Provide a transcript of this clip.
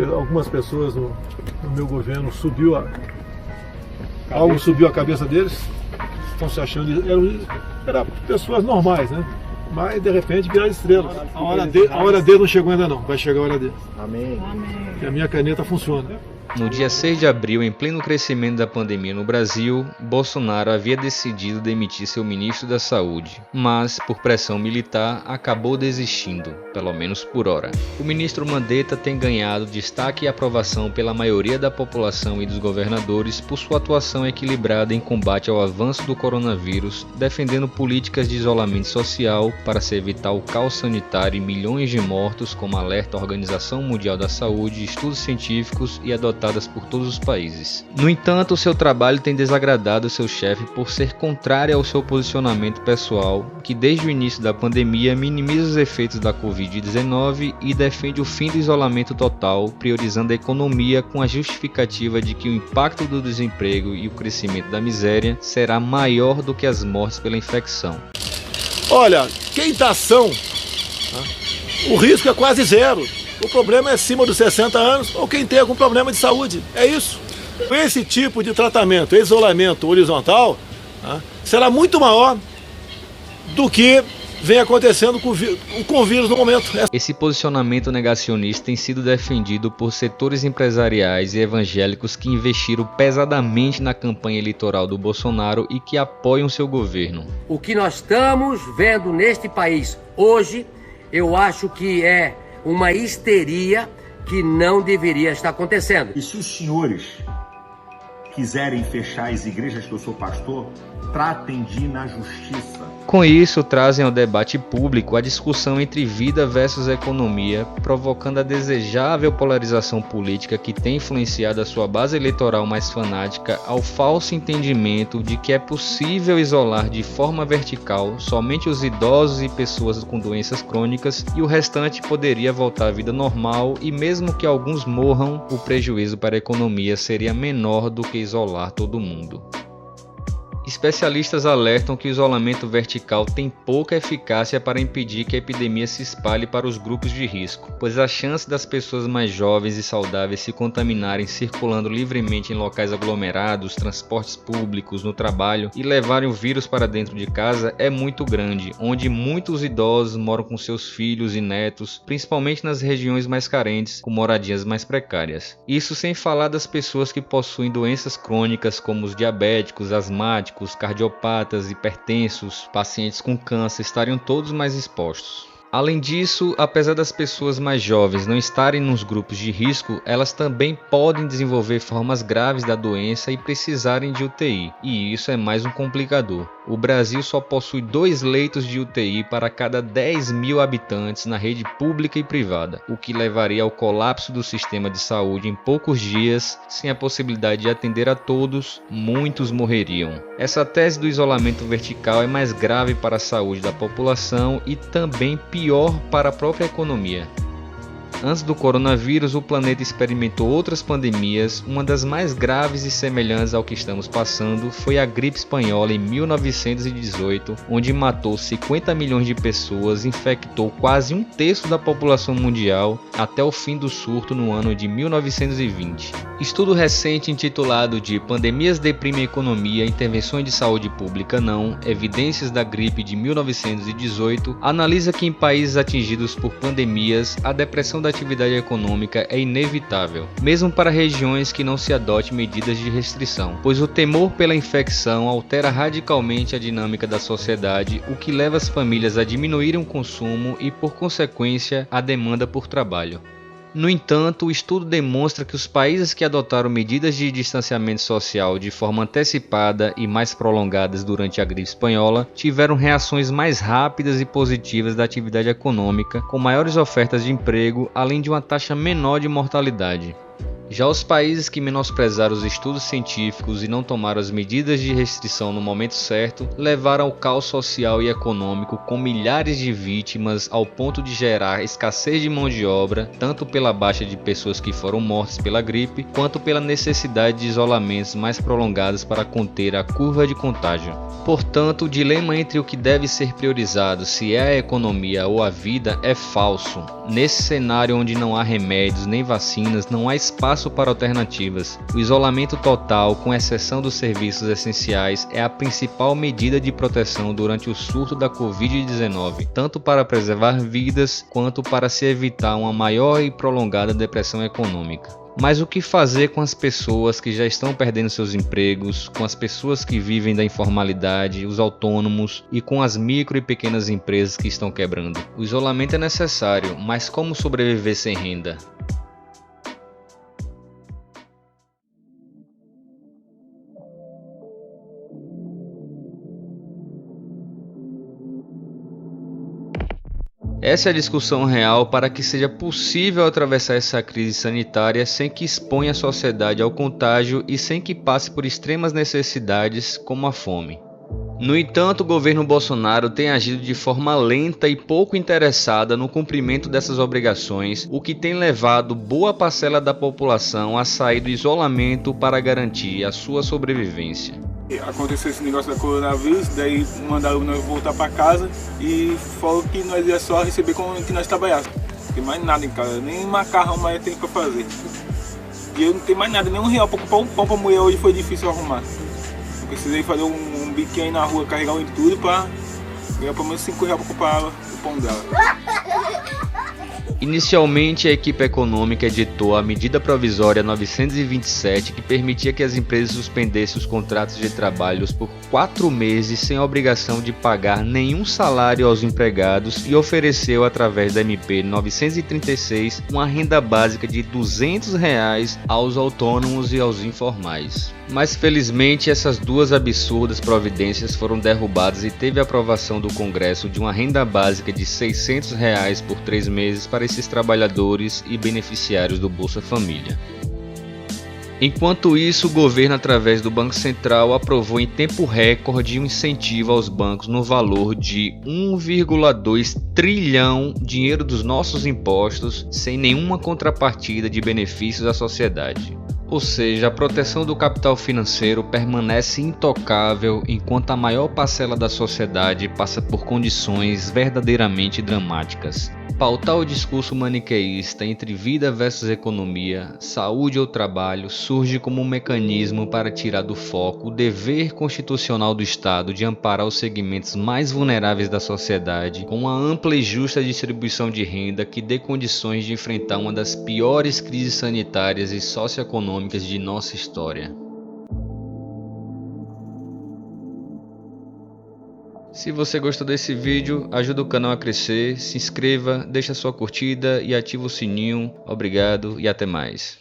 algumas pessoas no meu governo algo subiu a cabeça deles, estão se achando, eram pessoas normais, né? Mas de repente viraram estrelas. A hora deles não chegou ainda não, vai chegar a hora deles. Amém. E a minha caneta funciona. No dia 6 de abril, em pleno crescimento da pandemia no Brasil, Bolsonaro havia decidido demitir seu ministro da Saúde, mas, por pressão militar, acabou desistindo, pelo menos por hora. O ministro Mandetta tem ganhado destaque e aprovação pela maioria da população e dos governadores por sua atuação equilibrada em combate ao avanço do coronavírus, defendendo políticas de isolamento social para se evitar o caos sanitário e milhões de mortos, como alerta a Organização Mundial da Saúde, estudos científicos e adotadas por todos os países. No entanto, seu trabalho tem desagradado seu chefe por ser contrário ao seu posicionamento pessoal, que desde o início da pandemia minimiza os efeitos da Covid-19 e defende o fim do isolamento total, priorizando a economia com a justificativa de que o impacto do desemprego e o crescimento da miséria será maior do que as mortes pela infecção. Olha, quem está ação, o risco é quase zero. O problema é acima dos 60 anos ou quem tem algum problema de saúde. É isso. Esse tipo de tratamento, isolamento horizontal, será muito maior do que vem acontecendo com o vírus no momento. Esse posicionamento negacionista tem sido defendido por setores empresariais e evangélicos que investiram pesadamente na campanha eleitoral do Bolsonaro e que apoiam seu governo. O que nós estamos vendo neste país hoje, eu acho que é uma histeria que não deveria estar acontecendo. E se os senhores quiserem fechar as igrejas que eu sou pastor, tratem de ir na justiça. Com isso, trazem ao debate público a discussão entre vida versus economia, provocando a desejável polarização política que tem influenciado a sua base eleitoral mais fanática ao falso entendimento de que é possível isolar de forma vertical somente os idosos e pessoas com doenças crônicas e o restante poderia voltar à vida normal e mesmo que alguns morram, o prejuízo para a economia seria menor do que isolar todo mundo. Especialistas alertam que o isolamento vertical tem pouca eficácia para impedir que a epidemia se espalhe para os grupos de risco, pois a chance das pessoas mais jovens e saudáveis se contaminarem circulando livremente em locais aglomerados, transportes públicos, no trabalho e levarem o vírus para dentro de casa é muito grande, onde muitos idosos moram com seus filhos e netos, principalmente nas regiões mais carentes, com moradias mais precárias. Isso sem falar das pessoas que possuem doenças crônicas como os diabéticos, asmáticos, cardiopatas, hipertensos, pacientes com câncer estariam todos mais expostos. Além disso, apesar das pessoas mais jovens não estarem nos grupos de risco, elas também podem desenvolver formas graves da doença e precisarem de UTI, e isso é mais um complicador. O Brasil só possui 2 leitos de UTI para cada 10 mil habitantes na rede pública e privada, o que levaria ao colapso do sistema de saúde em poucos dias. Sem a possibilidade de atender a todos, muitos morreriam. Essa tese do isolamento vertical é mais grave para a saúde da população e também pior para a própria economia. Antes do coronavírus, o planeta experimentou outras pandemias. Uma das mais graves e semelhantes ao que estamos passando foi a gripe espanhola em 1918, onde matou 50 milhões de pessoas e infectou quase 1/3 da população mundial até o fim do surto no ano de 1920. Estudo recente intitulado de Pandemias deprimem a economia, intervenções de saúde pública não, evidências da gripe de 1918, analisa que em países atingidos por pandemias, a depressão da atividade econômica é inevitável, mesmo para regiões que não se adote medidas de restrição, pois o temor pela infecção altera radicalmente a dinâmica da sociedade, o que leva as famílias a diminuírem o consumo e, por consequência, a demanda por trabalho. No entanto, o estudo demonstra que os países que adotaram medidas de distanciamento social de forma antecipada e mais prolongadas durante a gripe espanhola tiveram reações mais rápidas e positivas da atividade econômica, com maiores ofertas de emprego, além de uma taxa menor de mortalidade. Já os países que menosprezaram os estudos científicos e não tomaram as medidas de restrição no momento certo, levaram ao caos social e econômico com milhares de vítimas ao ponto de gerar escassez de mão de obra, tanto pela baixa de pessoas que foram mortas pela gripe, quanto pela necessidade de isolamentos mais prolongados para conter a curva de contágio. Portanto, o dilema entre o que deve ser priorizado, se é a economia ou a vida, é falso. Nesse cenário onde não há remédios nem vacinas, não há espaço para alternativas. O isolamento total, com exceção dos serviços essenciais, é a principal medida de proteção durante o surto da Covid-19, tanto para preservar vidas quanto para se evitar uma maior e prolongada depressão econômica. Mas o que fazer com as pessoas que já estão perdendo seus empregos, com as pessoas que vivem da informalidade, os autônomos e com as micro e pequenas empresas que estão quebrando? O isolamento é necessário, mas como sobreviver sem renda? Essa é a discussão real para que seja possível atravessar essa crise sanitária sem que exponha a sociedade ao contágio e sem que passe por extremas necessidades como a fome. No entanto, o governo Bolsonaro tem agido de forma lenta e pouco interessada no cumprimento dessas obrigações, o que tem levado boa parcela da população a sair do isolamento para garantir a sua sobrevivência. Aconteceu esse negócio da coronavírus, daí mandaram nós voltar para casa e falou que nós ia só receber como que nós trabalhássemos. Não tem mais nada em casa, nem macarrão mais tem para fazer. E eu não tenho mais nada, nem um real para comprar um pão para mulher hoje foi difícil arrumar. Eu precisei fazer um biquinho aí na rua, carregar o entulho para ganhar pelo menos 5 reais para comprar o pão dela. Inicialmente, a equipe econômica editou a medida provisória 927, que permitia que as empresas suspendessem os contratos de trabalho por 4 meses sem a obrigação de pagar nenhum salário aos empregados, e ofereceu, através da MP 936, uma renda básica de R$ 200 aos autônomos e aos informais. Mas felizmente essas duas absurdas providências foram derrubadas e teve a aprovação do Congresso de uma renda básica de R$ 600 por 3 meses para esses trabalhadores e beneficiários do Bolsa Família. Enquanto isso, o governo, através do Banco Central, aprovou em tempo recorde um incentivo aos bancos no valor de 1,2 trilhão, dinheiro dos nossos impostos, sem nenhuma contrapartida de benefícios à sociedade. Ou seja, a proteção do capital financeiro permanece intocável enquanto a maior parcela da sociedade passa por condições verdadeiramente dramáticas. Pautar o discurso maniqueísta entre vida versus economia, saúde ou trabalho surge como um mecanismo para tirar do foco o dever constitucional do Estado de amparar os segmentos mais vulneráveis da sociedade com uma ampla e justa distribuição de renda que dê condições de enfrentar uma das piores crises sanitárias e socioeconômicas de nossa história. Se você gostou desse vídeo, ajuda o canal a crescer, se inscreva, deixa sua curtida e ativa o sininho. Obrigado e até mais.